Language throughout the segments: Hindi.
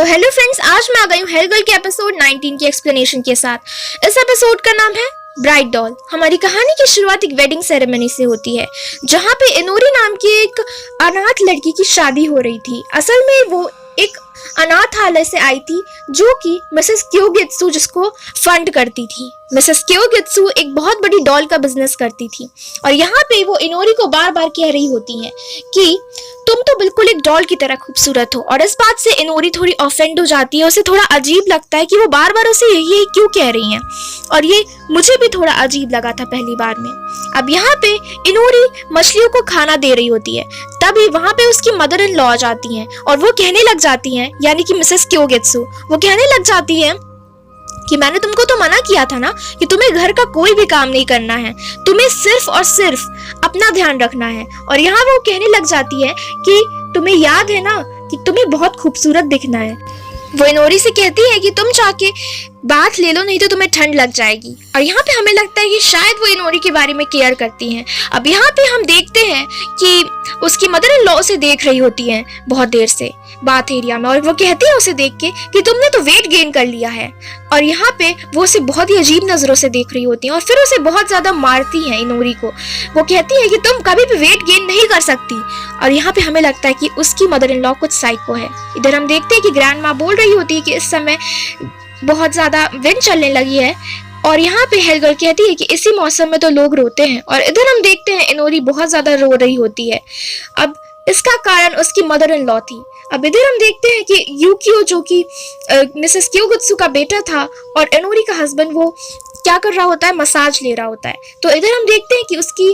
तो हेलो फ्रेंड्स, आज मैं आ गई हूँ हेल गर्ल के एपिसोड 19 के एक्सप्लेनेशन के साथ। इस एपिसोड का नाम है ब्राइड डॉल। हमारी कहानी की शुरुआत एक वेडिंग सेरेमनी से होती है, जहाँ पे इनोरी नाम की एक अनाथ लड़की की शादी हो रही थी। असल में वो एक अनाथालय से आई थी, जो कि मिसेस क्योगेत्सु जिसको फंड करती थी। मिसेस क्योगेत्सु एक बहुत बड़ी डॉल का बिजनेस करती थी, और यहाँ पे वो इनोरी को बार बार कह रही होती है कि तुम तो बिल्कुल एक डॉल की तरह खूबसूरत हो। और इस बात से इनोरी थोड़ी ऑफेंड हो जाती है। उसे थोड़ा अजीब लगता है कि वो बार बार उसे यही क्यों कह रही हैं, और ये मुझे भी थोड़ा अजीब लगा था पहली बार में। अब यहाँ पे इनोरी मछलियों को खाना दे रही होती है, तभी वहां पे उसकी मदर इन लॉ आ जाती हैं और वो कहने लग जाती हैं, यानी कि मिसेस क्योगेत्सु वो कहने लग जाती है कि मैंने तुमको तो मना किया था ना कि तुम्हें घर का कोई भी काम नहीं करना है, तुम्हें सिर्फ और सिर्फ अपना ध्यान रखना है। और यहाँ वो कहने लग जाती है कि तुम्हें याद है ना कि तुम्हें बहुत खूबसूरत दिखना है। वो इनोरी से कहती है कि तुम जाके बात ले लो, नहीं तो तुम्हें ठंड लग जाएगी। और यहाँ पे हमें लगता है कि शायद वो इनोरी के बारे में केयर करती हैं। अब यहाँ पे हम देखते हैं कि उसकी मदर इन लॉ उसे देख रही होती है बहुत देर से बाथ एरिया में, और वो कहती है उसे देख के कि तुमने तो वेट गेन कर लिया है। और यहाँ पे वो उसे बहुत ही अजीब नजरों से देख रही होती है और फिर उसे बहुत ज्यादा मारती है इनोरी को। वो कहती है कि तुम कभी भी वेट गेन नहीं कर सकती। और यहाँ पे हमें लगता है कि उसकी मदर इन लॉ कुछ साइको है। इधर हम देखते हैं कि ग्रैंड माँ बोल रही होती है कि इस समय बहुत ज्यादा विंड चलने लगी है, और यहाँ पे हेल गर्ल कहती है कि इसी मौसम में तो लोग रोते हैं। और इधर हम देखते हैं इनोरी बहुत ज्यादा रो रही होती है। अब इसका कारण उसकी मदर इन लॉ थी। अब इधर हम देखते हैं कि यूकियो जो कि मिसेस क्योगेत्सु का बेटा था और इनोरी का हस्बैंड, वो क्या कर रहा होता है, मसाज ले रहा होता है। तो इधर हम देखते हैं कि उसकी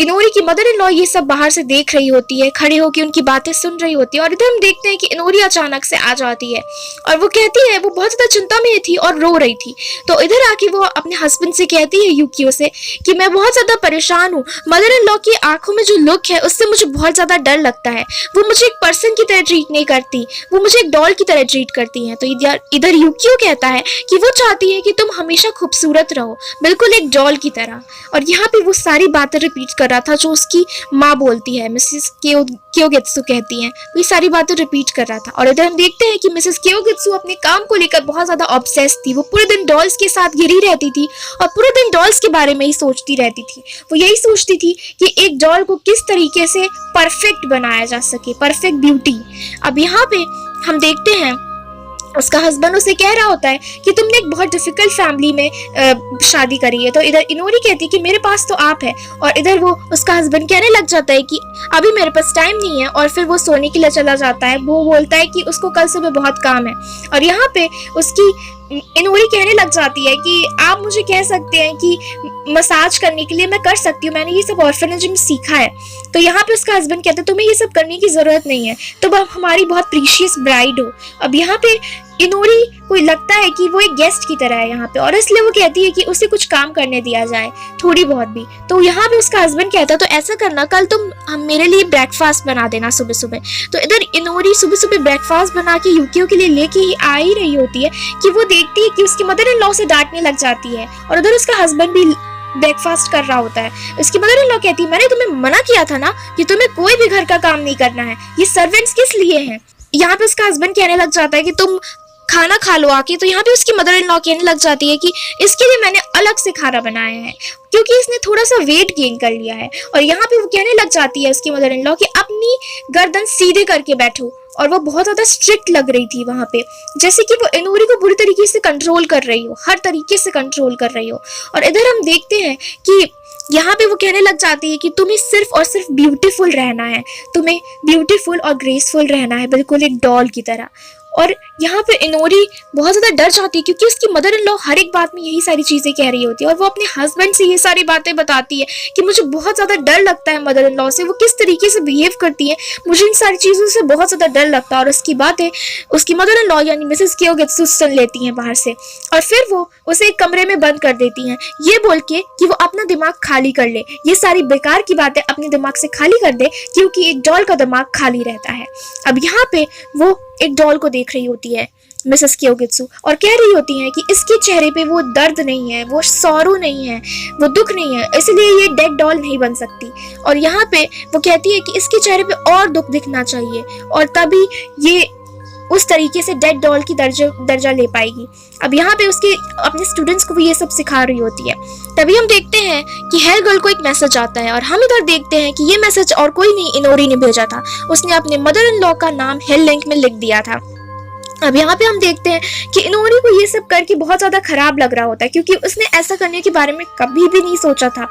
इनोरी की मदर इन लॉ ये सब बाहर से देख रही होती है, खड़े होकर उनकी बातें सुन रही होती है। और इधर हम देखते हैं कि इनोरी अचानक से आ जाती है और वो कहती है, वो बहुत ज्यादा चिंता में थी और रो रही थी। तो इधर आके वो अपने हस्बैंड से कहती है यूकियो से कि मैं बहुत ज्यादा परेशान हूँ। मदर इन लॉ की आंखों में जो लुक है उससे मुझे बहुत ज्यादा डर लगता है। वो मुझे एक पर्सन की तरह ट्रीट नहीं करती, वो मुझे एक डॉल की तरह ट्रीट करती है। तो इधर यूकियो कहता है कि वो चाहती है कि तुम हमेशा खूबसूरत रहो, बिल्कुल एक डॉल की तरह। और यहाँ पे वो सारी बातें रिपीट कर रहा था जो उसकी माँ बोलती है, मिसेस क्योगेत्सु कहती हैं, वो सारी बातें रिपीट कर रहा था। और इधर हम देखते हैं कि मिसेस क्योगेत्सु अपने काम को लेकर बहुत ज्यादा ऑब्सेस थी। वो पूरे दिन डॉल्स के साथ घिरी रहती थी और पूरे दिन डॉल्स के बारे में ही सोचती रहती थी। वो यही सोचती थी कि एक डॉल को किस तरीके से परफेक्ट बनाया जा सके, परफेक्ट ब्यूटी। अब यहाँ पे हम देखते हैं उसका हस्बैंड उसे कह रहा होता है कि तुमने एक बहुत डिफिकल्ट फैमिली में शादी करी है। तो इधर इनोरी कहती है कि मेरे पास तो आप है, और इधर वो उसका हस्बैंड कहने लग जाता है कि अभी मेरे पास टाइम नहीं है, और फिर वो सोने के लिए चला जाता है। वो बोलता है कि उसको कल सुबह बहुत काम है। और यहाँ पे उसकी इनोरी कहने लग जाती है कि आप मुझे कह सकते हैं कि मसाज करने के लिए मैं कर सकती हूँ, मैंने ये सब ऑर्फनेज में सीखा है। तो यहाँ पे उसका हस्बैंड कहता है तुम्हें ये सब करने की जरूरत नहीं है, तुम अब हमारी बहुत प्रीशियस ब्राइड हो। अब यहाँ पे इनोरी को लगता है कि वो एक गेस्ट की तरह है यहाँ पे, और इसलिए वो कहती है कि उसे कुछ काम करने दिया जाए, थोड़ी बहुत भी। तो यहाँ पे उसका हस्बैंड कहता है तो ऐसा करना, कल तुम मेरे लिए ब्रेकफास्ट बना देना सुबह सुबह। तो इधर इनोरी सुबह सुबह ब्रेकफास्ट बना के यूकियो के लिए लेके ही आ ही रही होती है कि वो देखती है कि उसकी मदर इन लॉ से डांटने लग जाती है, और उधर उसका हस्बैंड भी ब्रेकफास्ट कर रहा होता है। उसकी मदर इन लॉ कहती है मैंने तुम्हें मना किया था ना कि तुम्हें कोई भी घर का काम नहीं करना है, ये सर्वेंट्स किस लिए हैं। यहाँ पे उसका हस्बैंड कहने लग जाता है कि तुम खाना खा लो आके। तो यहाँ पे उसकी मदर इन लॉ कहने लग जाती है कि इसके लिए मैंने अलग से खाना बनाया है, क्योंकि इसने थोड़ा सा वेट गेन कर लिया है। और यहाँ पे वो कहने लग जाती है उसकी मदर इन लॉ कि अपनी गर्दन सीधे करके बैठो। और वो बहुत ज्यादा स्ट्रिक्ट लग रही थी वहां पे, जैसे कि वो इनोरी को बुरी तरीके से कंट्रोल कर रही हो, हर तरीके से कंट्रोल कर रही हो। और इधर हम देखते हैं कि यहाँ पे वो कहने लग जाती है कि तुम्हें सिर्फ और सिर्फ ब्यूटीफुल रहना है, तुम्हें ब्यूटीफुल और ग्रेसफुल रहना है, बिल्कुल एक डॉल की तरह। और यहाँ पे इनोरी बहुत ज्यादा डर जाती है, क्योंकि उसकी मदर इन लॉ हर एक बात में यही सारी चीजें कह रही होती है, और वो अपने हस्बैंड से ये सारी बातें बताती है कि मुझे बहुत ज्यादा डर लगता है मदर इन लॉ से, वो किस तरीके से बिहेव करती है, मुझे इन सारी चीजों से बहुत ज्यादा डर लगता है। और उसकी बातें उसकी मदर इन लॉ यानी मिसेस क्योगेत्सु सुन लेती हैं बाहर से, और फिर वो उसे एक कमरे में बंद कर देती हैं, ये बोल के कि वो अपना दिमाग खाली कर ले, ये सारी बेकार की बातें अपने दिमाग से खाली कर दे, क्योंकि एक डॉल का दिमाग खाली रहता है। अब यहाँ पे वो एक डॉल को देख रही होती है मिसेस क्योगेत्सु, और कह रही होती है कि इसके चेहरे पे वो दर्द नहीं है, वो सॉरो नहीं है, वो दुख नहीं है, इसलिए ये डेड डॉल नहीं बन सकती। और यहाँ पे वो कहती है कि इसके चेहरे पे और दुख दिखना चाहिए, और तभी ये उस तरीके से डेड डॉल की दर्जा ले पाएगी। अब यहाँ पे उसके अपने स्टूडेंट्स को भी ये सब सिखा रही होती है। तभी हम देखते हैं कि हेल गर्ल को एक मैसेज आता है और हम इधर देखते हैं कि ये मैसेज और कोई नहीं, इनोरी ने भेजा था। उसने अपने मदर इन लॉ का नाम हेल लिंक में लिख दिया था। अब यहाँ पे हम देखते हैं कि इनोरी को ये सब करके बहुत ज्यादा खराब लग रहा होता है, क्योंकि उसने ऐसा करने के बारे में कभी भी नहीं सोचा था।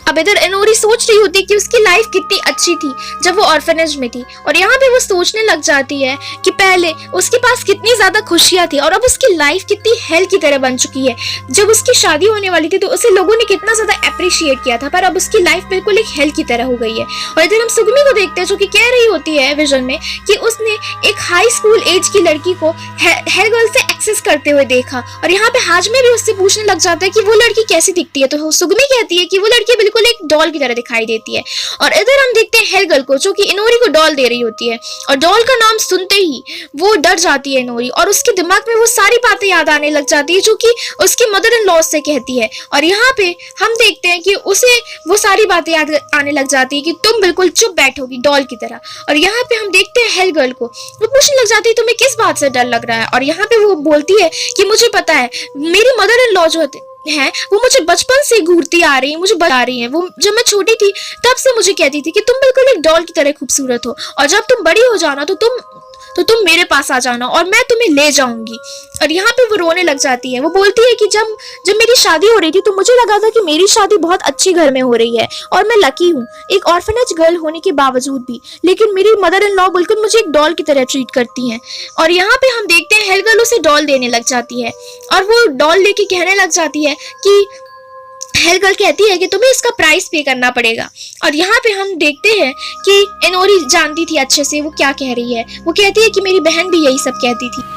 अब इधर इनोरी सोच रही होती कि उसकी लाइफ कितनी अच्छी थी जब वो ऑर्फनेज में थी, और यहाँ पे वो सोचने लग जाती है कि पहले उसके पास कितनी ज्यादा खुशियां थी और अब उसकी लाइफ कितनी हेल की तरह बन चुकी है। जब उसकी शादी होने वाली थी तो उसे लोगों ने कितना ज्यादा अप्रिशिएट किया था, पर अब उसकी लाइफ बिल्कुल एक हेल की तरह हो गई है। और इधर हम सुगमी को देखते हैं जो कि कह रही होती है विजन में कि उसने एक हाई स्कूल एज की लड़की को हेल गर्ल से एक्सेस करते हुए देखा, और यहाँ पे हाजमे भी उससे पूछने लग जाता है कि वो लड़की कैसी दिखती है। तो सुगमी कहती है कि वो लड़की बिल्कुल एक डॉल की तरह दिखाई देती है। और इधर हम देखते हैं हेल गर्ल को जो कि इनोरी को डॉल दे रही होती है, और डॉल का नाम सुनते ही वो डर जाती है इनोरी, और उसके दिमाग में वो सारी बातें याद आने लग जाती है जो कि उसकी मदर इन लॉ से कहती है। और यहाँ पे हम देखते हैं कि उसे वो सारी बातें याद आने लग जाती है कि तुम बिल्कुल चुप बैठोगी डॉल की तरह। और यहाँ पे हम देखते हैं हेल गर्ल को, वो पूछने लग जाती है तुम्हें किस बात से डर लग रहा है। और यहाँ पे वो बोलती है कि मुझे पता है, मेरी मदर इन लॉ जो है वो मुझे बचपन से घूरती आ रही है, मुझे बता रही है। वो जब मैं छोटी थी तब से मुझे कहती थी कि तुम बिल्कुल एक डॉल की तरह खूबसूरत हो, और जब तुम बड़ी हो जाना तो तुम मेरे पास आ जाना और मैं तुम्हें ले जाऊंगी। और यहाँ पे वो रोने लग जाती है। वो बोलती है कि जब मेरी शादी हो रही थी तो मुझे लगा था कि मेरी शादी बहुत अच्छी घर में हो रही है और मैं लकी हूँ एक ऑर्फनेज गर्ल होने के बावजूद भी, लेकिन मेरी मदर इन लॉ बिल्कुल मुझे एक डॉल की तरह ट्रीट करती हैं। और यहाँ पे हम देखते हैं हेल गर्ल उसे डॉल देने लग जाती है, और वो डॉल लेके कहने लग जाती है कि हेल गर्ल कहती है कि तुम्हें इसका प्राइस पे करना पड़ेगा। और यहाँ पे हम देखते हैं कि इनोरी जानती थी अच्छे से वो क्या कह रही है। वो कहती है कि मेरी बहन भी यही सब कहती थी।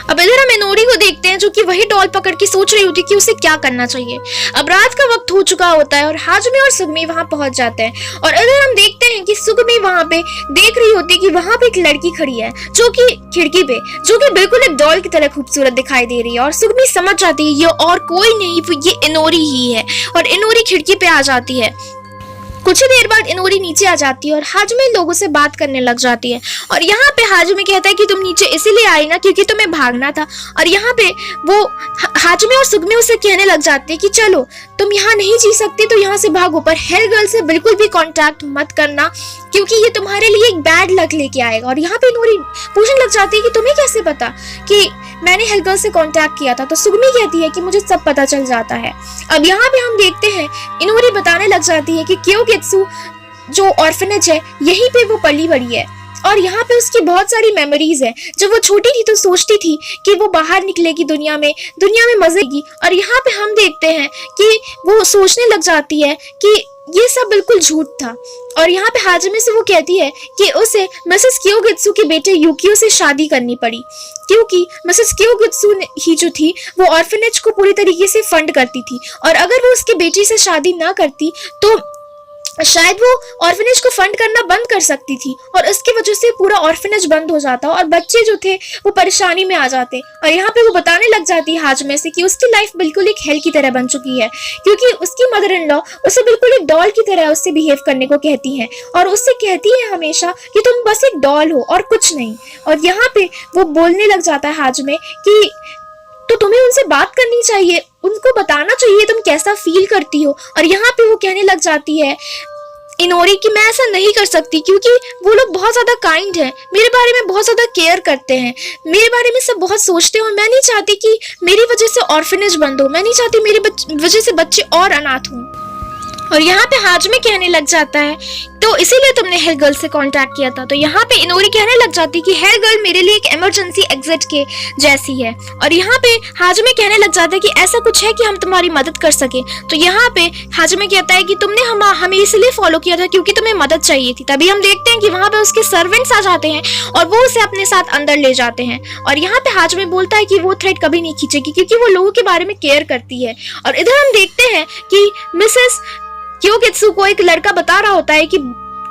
अब इधर हम इनोरी को देखते हैं जो कि वही डॉल पकड़ के सोच रही होती कि उसे क्या करना चाहिए। अब रात का वक्त हो चुका होता है और हाजमे और सुगमी वहां पहुंच जाते हैं, और इधर हम देखते हैं कि सुगमी वहां पे देख रही होती है कि वहां पे एक लड़की खड़ी है जो कि खिड़की पे, जो कि बिल्कुल एक डॉल की तरह खूबसूरत दिखाई दे रही है। और सुगमी समझ जाती है ये और कोई नहीं, ये इनोरी ही है, और इनोरी खिड़की पे आ जाती है। कुछ ही देर बाद इनोरी नीचे आ जाती है और हाजमे लोगों से बात करने लग जाती है। और यहाँ पे हाजमे कहता है कि तुम नीचे इसीलिए आई ना क्योंकि तुम्हें भागना था। और यहाँ पे वो हाजमे और सुगमी उसे कहने लग जाते हैं कि चलो तुम यहाँ नहीं जी सकती तो यहाँ से भागो, पर हेल गर्ल से बिल्कुल भी कांटेक्ट मत करना क्योंकि ये तुम्हारे लिए एक बैड लक लेके आएगा। और यहाँ पे इनोरी पूछने लग जाती है कि तुम्हें कैसे पता कि मैंने हेल गर्ल से कांटेक्ट किया था। तो सुगमी कहती है कि मुझे सब पता चल जाता है। अब यहाँ पे हम देखते हैं इनोरी बताने लग जाती है कि क्योगेत्सु जो ऑर्फनेज है यहीं पे वो पली बड़ी है, और यहाँ पे उसकी बहुत सारी मेमोरीज है। जब वो छोटी थी तो सोचती थी कि वो बाहर निकलेगी दुनिया में मजे की, और यहाँ पे हम देखते हैं कि वो सोचने लग जाती है कि ये सब बिल्कुल झूठ था। और यहाँ पे हाजमे से वो कहती है कि उसे मिसेस क्योगेत्सु के बेटे यूकियो से शादी करनी पड़ी क्योंकि मिसेस क्योगेत्सु ही जो थी वो ऑर्फनेज को पूरी तरीके से फंड करती थी, और अगर वो उसके बेटे से शादी ना करती तो शायद वो ऑर्फनेज को फंड करना बंद कर सकती थी, और इसकी वजह से पूरा ऑर्फनेज बंद हो जाता और बच्चे जो थे वो परेशानी में आ जाते। और यहाँ पे वो बताने लग जाती है हाजमे से कि उसकी लाइफ बिल्कुल एक हेल की तरह बन चुकी है क्योंकि उसकी मदर इन लॉ उसे बिल्कुल एक डॉल की तरह उससे बिहेव करने को कहती है, और उससे कहती है हमेशा कि तुम बस एक डॉल हो और कुछ नहीं। और यहाँ पे वो बोलने लग जाता है हाजमे कि तो तुम्हें उनसे बात करनी चाहिए, उनको बताना चाहिए तुम कैसा फील करती हो। और यहाँ पे वो कहने लग जाती है इनोरी कि मैं ऐसा नहीं कर सकती क्योंकि वो लोग बहुत ज्यादा काइंड हैं, मेरे बारे में बहुत ज्यादा केयर करते हैं, मेरे बारे में सब बहुत सोचते हो। मैं नहीं चाहती कि मेरी वजह से ऑर्फनेज बंद हो, मैं नहीं चाहती मेरी वजह से बच्चे और अनाथ हों। और यहाँ पे हाजमे कहने लग जाता है तो इसीलिए तुमने हेल गर्ल से कांटेक्ट किया था। तो यहाँ पे इनोरी कहने लग जाती कि हेल गर्ल मेरे लिए एक इमरजेंसी एग्जिट के जैसी है। और यहाँ पे हाजमे कहने लग जाता है कि ऐसा कुछ है कि हम तुम्हारी मदद कर सके। तो यहाँ पे हाजमे कहता है कि तुमने हमें इसलिए फॉलो किया था क्योंकि तुम्हें मदद चाहिए थी। तभी हम देखते हैं कि वहाँ पे उसके सर्वेंट्स आ जाते हैं और वो उसे अपने साथ अंदर ले जाते हैं। और यहाँ पे हाजमे बोलता है कि वो थ्रेड कभी नहीं खींचेगी क्योंकि वो लोगों के बारे में केयर करती है। और इधर हम देखते हैं कि मिसेस क्योगेत्सु को एक लड़का बता रहा होता है कि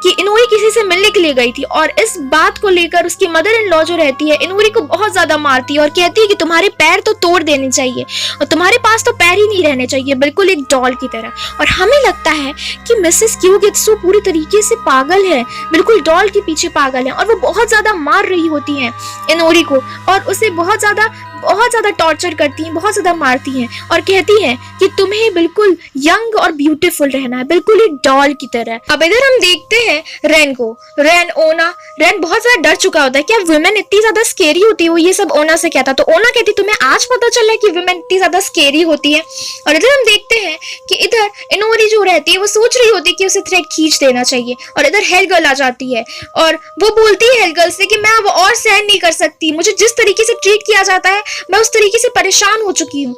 कि इनोरी किसी से मिलने के लिए गई थी, और इस बात को लेकर उसकी मदर इन लॉ जो रहती है इनोरी को बहुत ज्यादा मारती है और कहती है कि तुम्हारे पैर तो तोड़ देने चाहिए और तुम्हारे पास तो पैर ही नहीं रहने चाहिए, बिल्कुल एक डॉल की तरह। और हमें लगता है कि मिसेस क्यूगेत्सु पूरी तरीके से पागल है, बिल्कुल डॉल के पीछे पागल है, और वो बहुत ज्यादा मार रही होती है इनोरी को और उसे बहुत ज्यादा टॉर्चर करती हैं, बहुत ज्यादा मारती हैं और कहती हैं कि तुम्हें बिल्कुल यंग और ब्यूटीफुल रहना है, बिल्कुल एक डॉल की तरह। अब इधर हम देखते हैं रेन को। रेन बहुत ज्यादा डर चुका होता है कि अब वुमेन इतनी ज्यादा स्केरी होती है। वो ये सब ओना से कहता, तो ओना कहती तुम्हें आज पता चला है कि वुमेन इतनी ज्यादा स्केरी होती है। और इधर हम देखते हैं कि इधर इनोरी जो रहती है वो सोच रही होती है कि उसे थ्रेड खींच देना चाहिए, और इधर हेलगर्ल आ जाती है और वो बोलती है हेलगर्ल से कि मैं अब और सहन नहीं कर सकती, मुझे जिस तरीके से ट्रीट किया जाता है मैं उस तरीके से परेशान हो चुकी हूँ।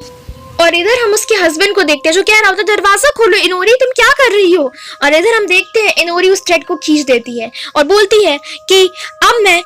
और इधर हम उसके हस्बैंड को देखते हैं जो कह रहा होता है दरवाजा खोलो इनोरी, तुम क्या कर रही हो। और इधर हम देखते हैं इनोरी उस थ्रेड को खींच देती है और बोलती है कि अब मैं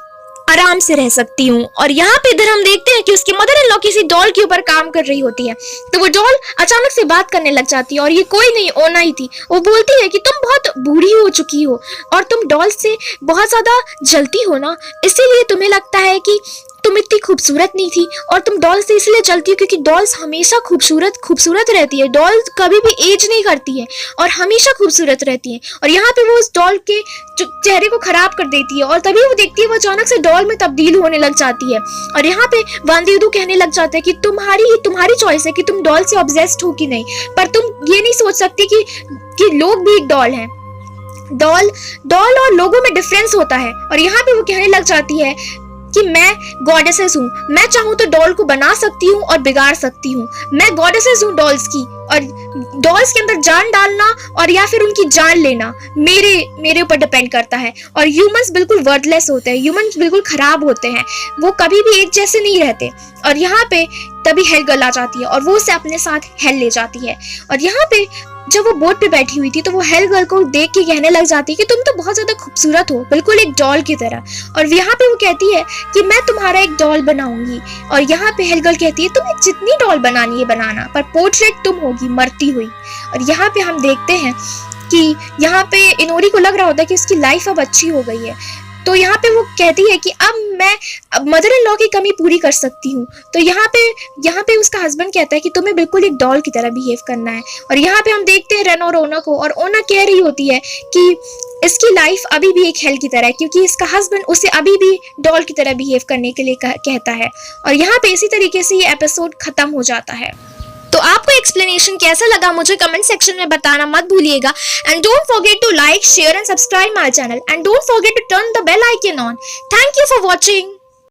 आराम से रह सकती हूँ। और यहाँ पे इधर हम देखते हैं कि उसकी मदर इन लॉ किसी डॉल के ऊपर काम कर रही होती है, तो वो डॉल अचानक से बात करने लग जाती है और ये कोई नहीं ओना ही थी। वो बोलती है कि तुम बहुत बूढ़ी हो चुकी हो और तुम डॉल से बहुत ज्यादा जलती हो ना, इसीलिए तुम्हें लगता है कि तुम इतनी खूबसूरत नहीं थी, और तुम डॉल से इसलिए जलती हो क्योंकि डॉल्स हमेशा खूबसूरत रहती है, डॉल कभी भी एज नहीं करती है और हमेशा खूबसूरत रहती है। और यहाँ पे वो उस डॉल के चेहरे को खराब कर देती है और तभी वो देखती है वो अचानक से डॉल में तब्दील होने लग जाती है। और यहाँ पे वांदेदू कहने लग जाता है कि तुम्हारी चॉइस है कि तुम डॉल से ऑब्सेस्ड हो कि नहीं, पर तुम ये नहीं सोच सकती कि लोग भी एक डॉल हैं। डॉल और लोगों में डिफरेंस होता है। और यहाँ पे वो कहने लग जाती है कि मैं गॉडेसेस हूँ, मैं चाहूँ तो डॉल को बना सकती हूँ और बिगाड़ सकती हूँ, मैं गॉडेसेस हूँ डॉल्स की, और डॉल्स के अंदर जान डालना और या फिर उनकी जान लेना मेरे ऊपर डिपेंड करता है। और ह्यूमंस बिल्कुल वर्थलेस होते हैं, ह्यूमंस बिल्कुल खराब होते हैं, वो कभी भी एक जैसे नहीं रहते। और यहाँ पे तभी हेलगर्ल आ जाती है और वो उसे अपने साथ हेल ले जाती है। और यहाँ पे जब वो बोट पे बैठी हुई थी तो वो हेलगर्ल को देख के कहने लग जाती है कि तुम तो बहुत ज्यादा खूबसूरत हो, बिल्कुल एक डॉल की तरह। और यहाँ पे वो कहती है कि मैं तुम्हारा एक डॉल बनाऊंगी। और यहाँ पे हेलगर्ल कहती है तुम्हें जितनी डॉल बनानी है बनाना, पर पोर्ट्रेट तुम होगी मरती हुई। और यहाँ पे हम देखते हैं कि यहाँ पे इनोरी को लग रहा होता है कि उसकी लाइफ अब अच्छी हो गई है, तो यहाँ पे वो कहती है कि अब मैं मदर इन लॉ की कमी पूरी कर सकती हूँ। तो यहाँ पे उसका हस्बैंड कहता है कि तुम्हें बिल्कुल एक डॉल की तरह बिहेव करना है। और यहाँ पे हम देखते हैं रेन और ओना को, और ओना कह रही होती है कि इसकी लाइफ अभी भी एक हेल की तरह है क्योंकि इसका हस्बैंड उसे अभी भी डॉल की तरह बिहेव करने के लिए कहता है। और यहाँ पे इसी तरीके से ये एपिसोड खत्म हो जाता है। तो आपको एक्सप्लेनेशन कैसा लगा मुझे कमेंट सेक्शन में बताना मत भूलिएगा, and don't forget to like, share and subscribe my channel, and don't forget to turn the bell icon on. Thank you for watching.